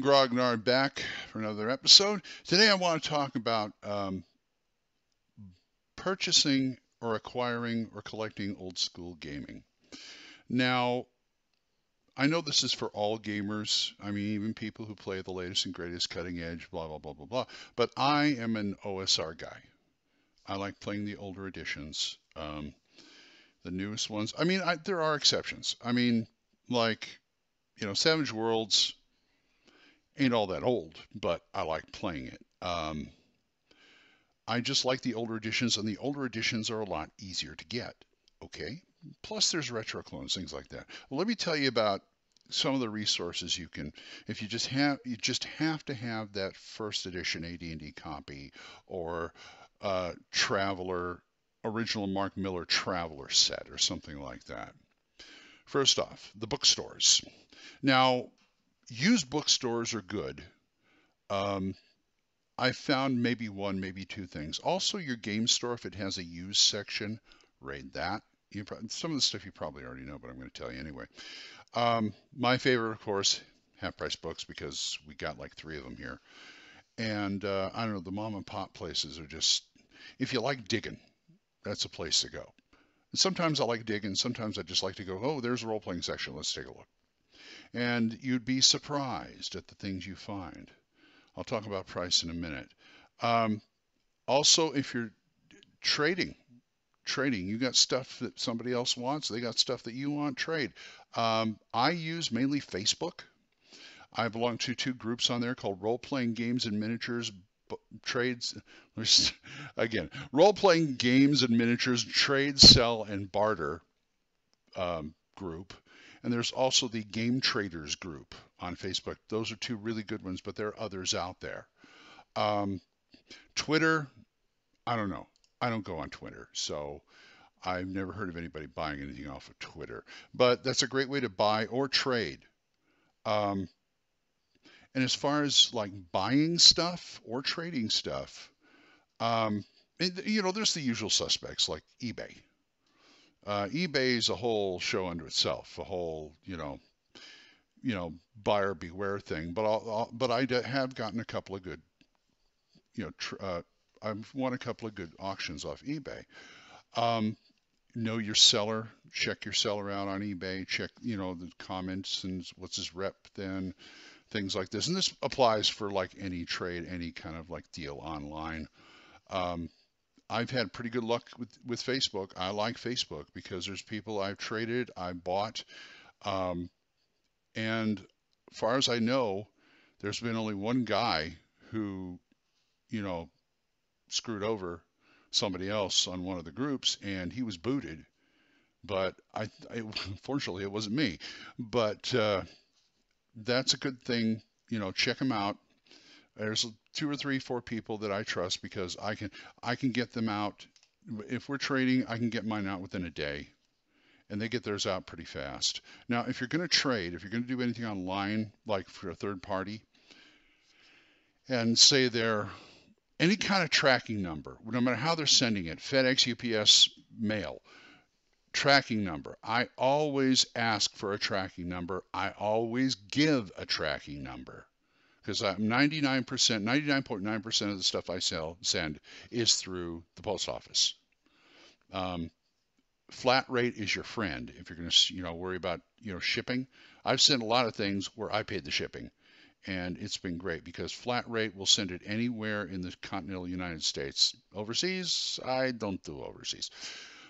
Grognard back for another episode. Today I want to talk about purchasing or acquiring or collecting old school gaming. Now, I know this is for all gamers. I mean, even people who play the latest and greatest cutting edge, blah, blah, blah, blah, blah. But I am an OSR guy. I like playing the older editions, the newest ones. I mean, there are exceptions. I mean, like, Savage Worlds ain't all that old, but I like playing it. I just like the older editions, and the older editions are a lot easier to get. Okay. Plus, there's retro clones, things like that. Well, let me tell you about some of the resources you can, if you just have to have that first edition AD&D copy or Traveler, original Mark Miller Traveler set or something like that. First off, the bookstores. Now, used bookstores are good. Um, I found maybe one, maybe two things. Also, your game store, if it has a used section, raid that. Some of the stuff you probably already know, but I'm going to tell you anyway. My favorite, of course, Half Price Books, because we got like 3 of them here. And I don't know, the mom and pop places are just, if you like digging, that's a place to go. And sometimes I like digging, sometimes I just like to go, oh, there's a role playing section, let's take a look. And you'd be surprised at the things you find. I'll talk about price in a minute. Um, Also, if you're trading, you got stuff that somebody else wants, they got stuff that you want, trade. I use mainly Facebook. I belong to 2 groups on there called Role Playing Games and Miniatures Trades. Again, Role Playing Games and Miniatures Trade, Sell, and Barter group. And there's also the Game Traders group on Facebook. Those are 2 really good ones, but there are others out there. Um, Twitter, I don't know. I don't go on Twitter, so I've never heard of anybody buying anything off of Twitter. But that's a great way to buy or trade. Um, and as far as like buying stuff or trading stuff, there's the usual suspects like eBay. eBay is a whole show unto itself, a whole, buyer beware thing. But I have gotten a couple of good, I've won a couple of good auctions off eBay. Um, know your seller, check your seller out on eBay, check, the comments and what's his rep then, things like this. And this applies for like any trade, any kind of like deal online. Um, I've had pretty good luck with Facebook. I like Facebook because there's people I've traded, I bought, um, and far as I know, there's been only one guy who, you know, screwed over somebody else on one of the groups, and he was booted. But fortunately, it wasn't me. But that's a good thing. Check them out. There's 2 or 3, 4 people that I trust because I can get them out. If we're trading, I can get mine out within a day, and they get theirs out pretty fast. Now, if you're going to trade, if you're going to do anything online, like for a third party, and say they're any kind of tracking number, no matter how they're sending it, FedEx, UPS, mail, tracking number. I always ask for a tracking number. I always give a tracking number because I'm 99.9% of the stuff I send is through the post office. Um, Flat rate is your friend if you're going to, worry about, shipping. I've sent a lot of things where I paid the shipping, and it's been great because flat rate will send it anywhere in the continental United States. Overseas, I don't do overseas,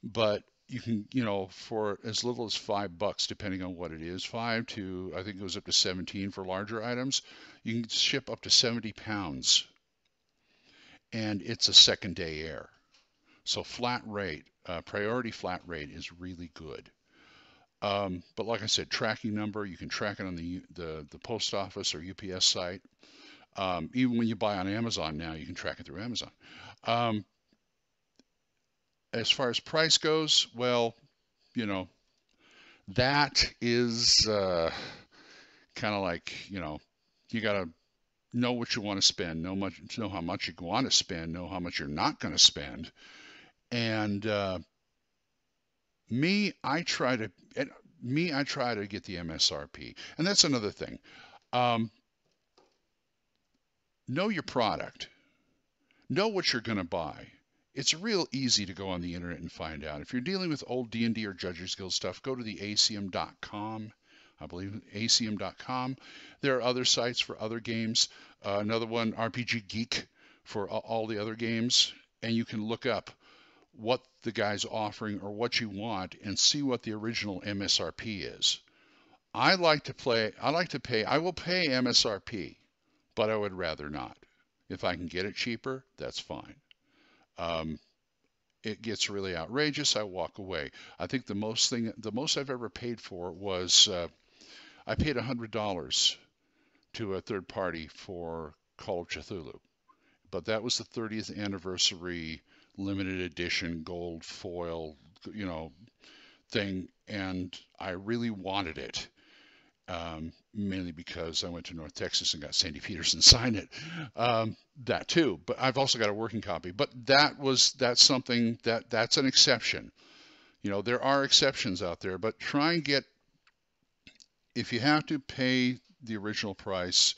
but you can, for as little as $5, depending on what it is, 5 to, I think it goes up to 17 for larger items. You can ship up to 70 pounds, and it's a second day air. So flat rate, priority flat rate is really good. But like I said, tracking number, you can track it on the post office or UPS site. Even when you buy on Amazon now, you can track it through Amazon. Um, as far as price goes, well, that is kind of like, you got to know what you want to spend, know how much you want to spend, know how much you're not going to spend. And me, I try to get the MSRP, and that's another thing. Um, know your product. Know what you're going to buy. It's real easy to go on the internet and find out. If you're dealing with old D&D or Judges Guild stuff, go to the acm.com. I believe acm.com. There are other sites for other games. Another one, RPG Geek, for all the other games. And you can look up what the guy's offering or what you want and see what the original MSRP is. I will pay MSRP, but I would rather not. If I can get it cheaper, that's fine. It gets really outrageous, I walk away. I think the most I've ever paid for was I paid $100 to a third party for Call of Cthulhu, but that was the 30th anniversary limited edition gold foil, thing, and I really wanted it. Mainly because I went to North Texas and got Sandy Peterson sign it. That too, but I've also got a working copy. But that's something that's an exception. There are exceptions out there, but try and get, if you have to pay the original price,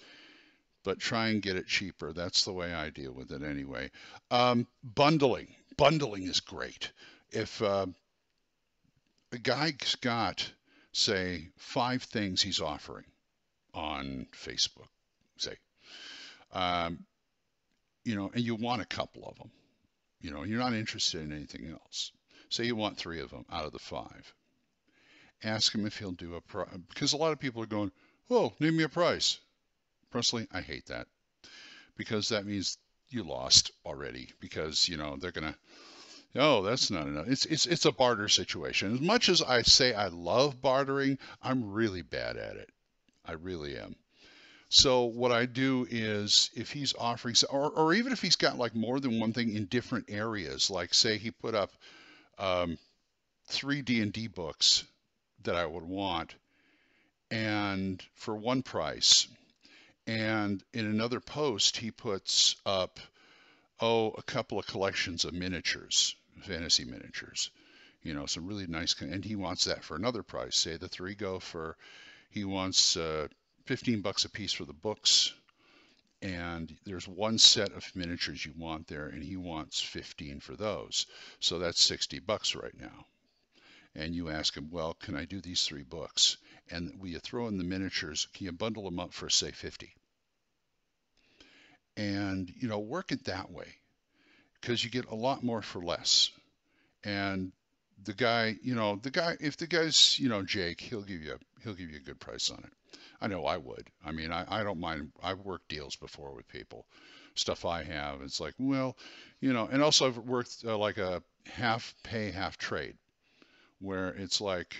but try and get it cheaper. That's the way I deal with it anyway. Bundling is great. If a guy's got, say, 5 things he's offering on Facebook, say, and you want a couple of them, you're not interested in anything else. Say you want 3 of them out of the 5. Ask him if he'll do a price, because a lot of people are going, oh, name me a price. Personally, I hate that, because that means you lost already, because, they're going to, oh, that's not enough. It's a barter situation. As much as I say I love bartering, I'm really bad at it. I really am. So what I do is, if he's offering, or even if he's got like more than one thing in different areas, like say he put up 3 D&D books that I would want, and for one price, and in another post he puts up, a couple of collections of miniatures, fantasy miniatures, some really nice, and he wants that for another price. Say the 3 go for, he wants $15 a piece for the books, and there's one set of miniatures you want there, and he wants 15 for those. So that's $60 right now. And you ask him, well, can I do these 3 books? And will you throw in the miniatures? Can you bundle them up for, say, 50? And, work it that way, because you get a lot more for less. And the guy, if the guy's, Jake, he'll give you a good price on it. I know I would. I mean, I don't mind. I've worked deals before with people, stuff I have. It's like, well, and also I've worked like a half pay, half trade, where it's like,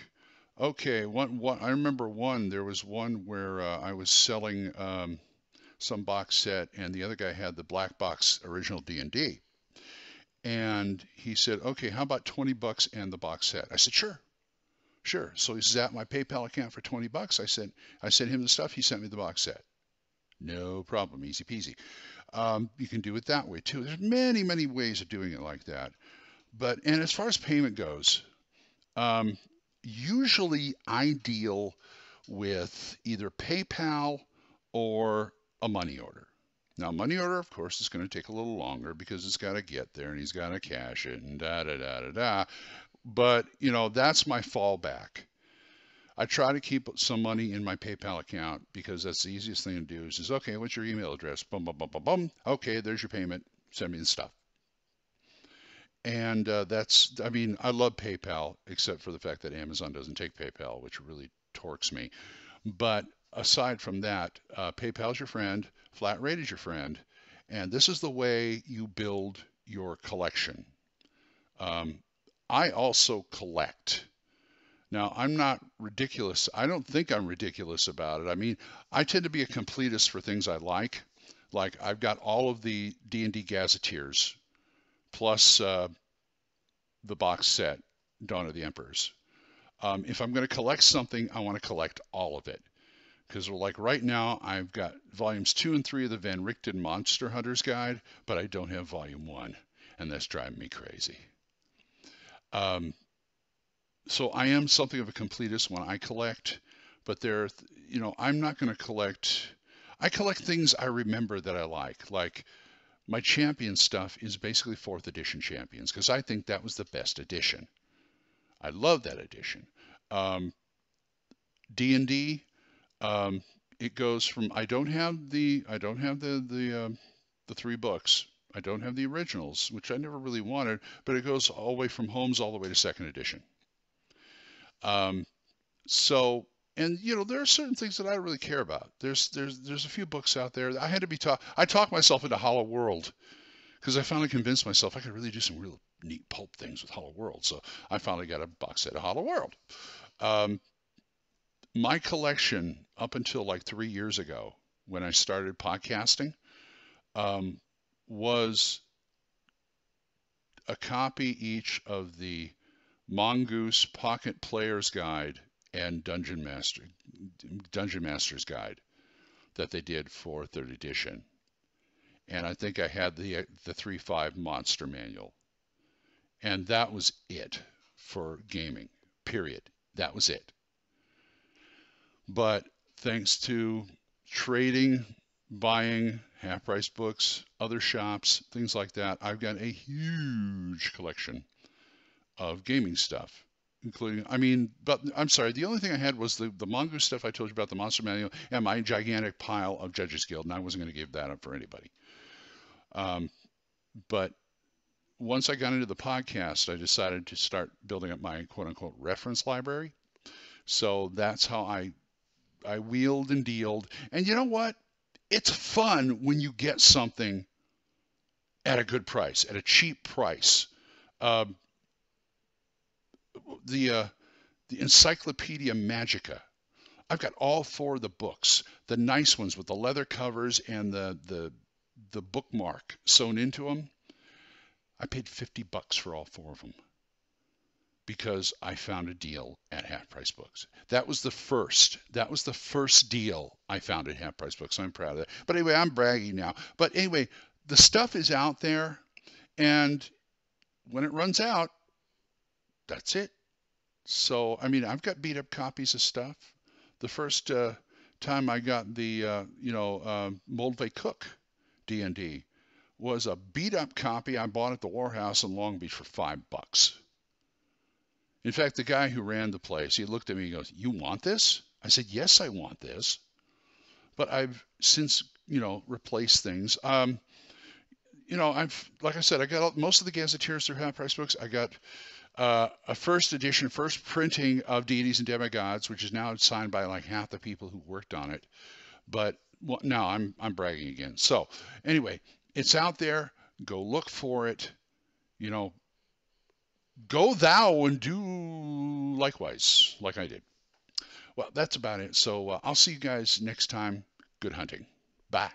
okay, I remember there was one where I was selling some box set, and the other guy had the black box original D&D. And he said, okay, how about $20 and the box set? I said, sure. So he says, at my PayPal account for $20. I sent him the stuff. He sent me the box set. No problem. Easy peasy. You can do it that way too. There's many, many ways of doing it like that. And as far as payment goes, usually I deal with either PayPal or a money order. Now, money order, of course, is going to take a little longer because it's got to get there and he's got to cash it and da-da-da-da-da. But, that's my fallback. I try to keep some money in my PayPal account because that's the easiest thing to do is okay, what's your email address? Bum, bum, bum, bum, bum. Okay, there's your payment. Send me the stuff. And I love PayPal, except for the fact that Amazon doesn't take PayPal, which really torques me. But aside from that, PayPal's your friend, flat rate is your friend, and this is the way you build your collection. I also collect. Now, I'm not ridiculous. I don't think I'm ridiculous about it. I mean, I tend to be a completist for things I like. Like, I've got all of the D&D Gazetteers, plus the box set, Dawn of the Emperors. If I'm going to collect something, I want to collect all of it. Because like right now, I've got volumes 2 and 3 of the Van Richten Monster Hunter's Guide, but I don't have volume 1, and that's driving me crazy. So I am something of a completist when I collect, but I'm not going to collect. I collect things I remember that I like. Like my champion stuff is basically 4th edition champions because I think that was the best edition. I love that edition. Um, D&D, it goes from I don't have the 3 books. I don't have the originals, which I never really wanted, but it goes all the way from Holmes all the way to 2nd edition. Um, so, and there are certain things that I don't really care about. There's a few books out there that I had to be taught. I talked myself into Hollow World because I finally convinced myself I could really do some real neat pulp things with Hollow World. So I finally got a box set of Hollow World. Um, my collection up until like 3 years ago when I started podcasting um, was a copy each of the Mongoose Pocket Player's Guide and Dungeon Master's Guide that they did for 3rd edition. And I think I had the 3.5 Monster Manual. And that was it for gaming, period. That was it. But thanks to trading, buying half-price books, other shops, things like that, I've got a huge collection of gaming stuff, including, but I'm sorry, the only thing I had was the Mongoose stuff I told you about, the Monster Manual, and my gigantic pile of Judges Guild, and I wasn't going to give that up for anybody. But once I got into the podcast, I decided to start building up my quote-unquote reference library. So that's how I wheeled and dealed. And you know what? It's fun when you get something at a good price, at a cheap price. The Encyclopedia Magica. I've got all 4 of the books, the nice ones with the leather covers and the bookmark sewn into them. I paid $50 for all 4 of them because I found a deal at Half Price Books. That was the first deal I found at Half Price Books. So I'm proud of that. But anyway, I'm bragging now. But anyway, the stuff is out there, and when it runs out, that's it. So, I've got beat up copies of stuff. The first time I got the, Moldvay Cook D&D was a beat up copy I bought at the Warehouse in Long Beach for $5. In fact, the guy who ran the place, he looked at me and goes, "You want this?" I said, "Yes, I want this." But I've since, replaced things. Like I said, I got most of the Gazetteers through Half Price Books. I got a first printing of Deities and Demigods, which is now signed by like half the people who worked on it. But now I'm bragging again. So anyway, it's out there. Go look for it. Go thou and do likewise, like I did. Well, that's about it. So I'll see you guys next time. Good hunting. Bye.